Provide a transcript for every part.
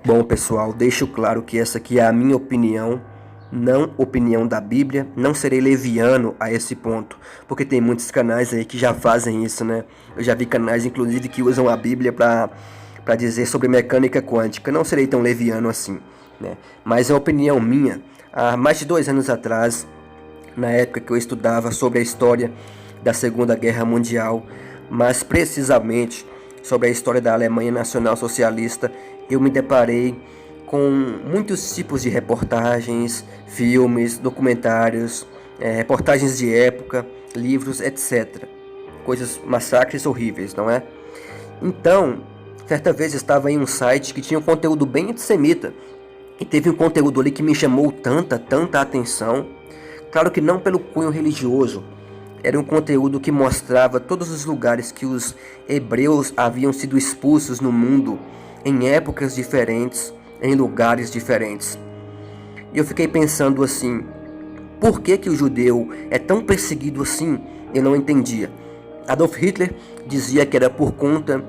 Bom, pessoal, deixo claro que essa aqui é a minha opinião, não opinião da Bíblia. Não serei leviano a esse ponto, porque tem muitos canais aí que já fazem isso, né? Eu já vi canais, inclusive, que usam a Bíblia para dizer sobre mecânica quântica. Não serei tão leviano assim, né? Mas é uma opinião minha. Há mais de 2 anos atrás, na época que eu estudava sobre a história da Segunda Guerra Mundial, mas precisamente sobre a história da Alemanha Nacional Socialista, eu me deparei com muitos tipos de reportagens, filmes, documentários, reportagens de época, livros, etc. Coisas, massacres horríveis, não é? Então, certa vez eu estava em um site que tinha um conteúdo bem antissemita, e teve um conteúdo ali que me chamou tanta atenção. Claro que não pelo cunho religioso. Era um conteúdo que mostrava todos os lugares que os hebreus haviam sido expulsos no mundo, em épocas diferentes, em lugares diferentes. E eu fiquei pensando assim, por que o judeu é tão perseguido assim? Eu não entendia. Adolf Hitler dizia que era por conta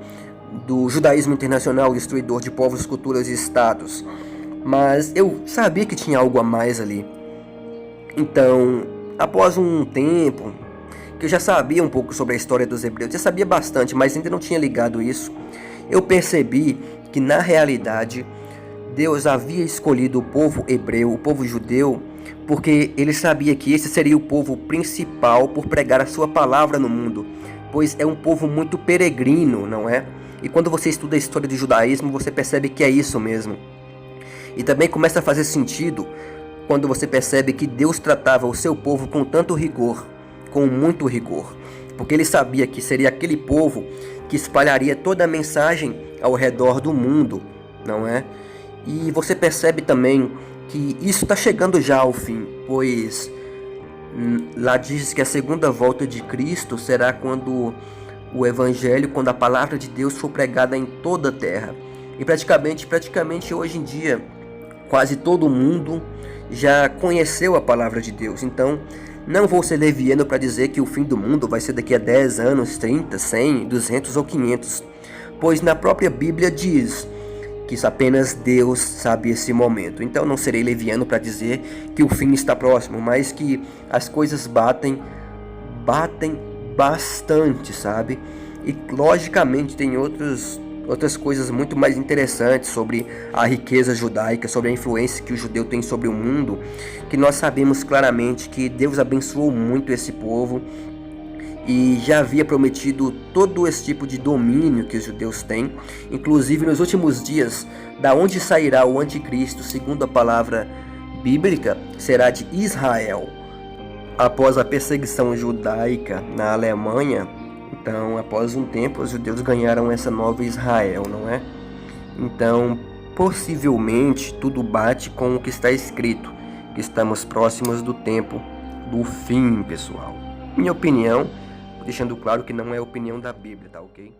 do judaísmo internacional, destruidor de povos, culturas e estados. Mas eu sabia que tinha algo a mais ali. Então, após um tempo, que eu já sabia um pouco sobre a história dos hebreus, já sabia bastante, mas ainda não tinha ligado isso, eu percebi que na realidade Deus havia escolhido o povo hebreu, o povo judeu, porque ele sabia que esse seria o povo principal por pregar a sua palavra no mundo, pois é um povo muito peregrino, não é? E quando você estuda a história do judaísmo, você percebe que é isso mesmo. E também começa a fazer sentido quando você percebe que Deus tratava o seu povo com tanto rigor, com muito rigor, porque ele sabia que seria aquele povo que espalharia toda a mensagem ao redor do mundo, não é? E você percebe também que isso está chegando já ao fim, pois lá diz que a segunda volta de Cristo será quando o Evangelho, quando a palavra de Deus for pregada em toda a terra. E praticamente hoje em dia, quase todo mundo já conheceu a palavra de Deus. Então, não vou ser leviano para dizer que o fim do mundo vai ser daqui a 10 anos, 30, 100, 200 ou 500. Pois na própria Bíblia diz que apenas Deus sabe esse momento. Então não serei leviano para dizer que o fim está próximo, mas que as coisas batem bastante, sabe? E logicamente tem outras coisas muito mais interessantes sobre a riqueza judaica, sobre a influência que o judeu tem sobre o mundo, que nós sabemos claramente que Deus abençoou muito esse povo e já havia prometido todo esse tipo de domínio que os judeus têm. Inclusive nos últimos dias, da onde sairá o anticristo, segundo a palavra bíblica, será de Israel. Após a perseguição judaica na Alemanha, então, após um tempo, os judeus ganharam essa nova Israel, não é? Então, possivelmente, tudo bate com o que está escrito, que estamos próximos do tempo do fim, pessoal. Minha opinião, deixando claro que não é a opinião da Bíblia, tá ok?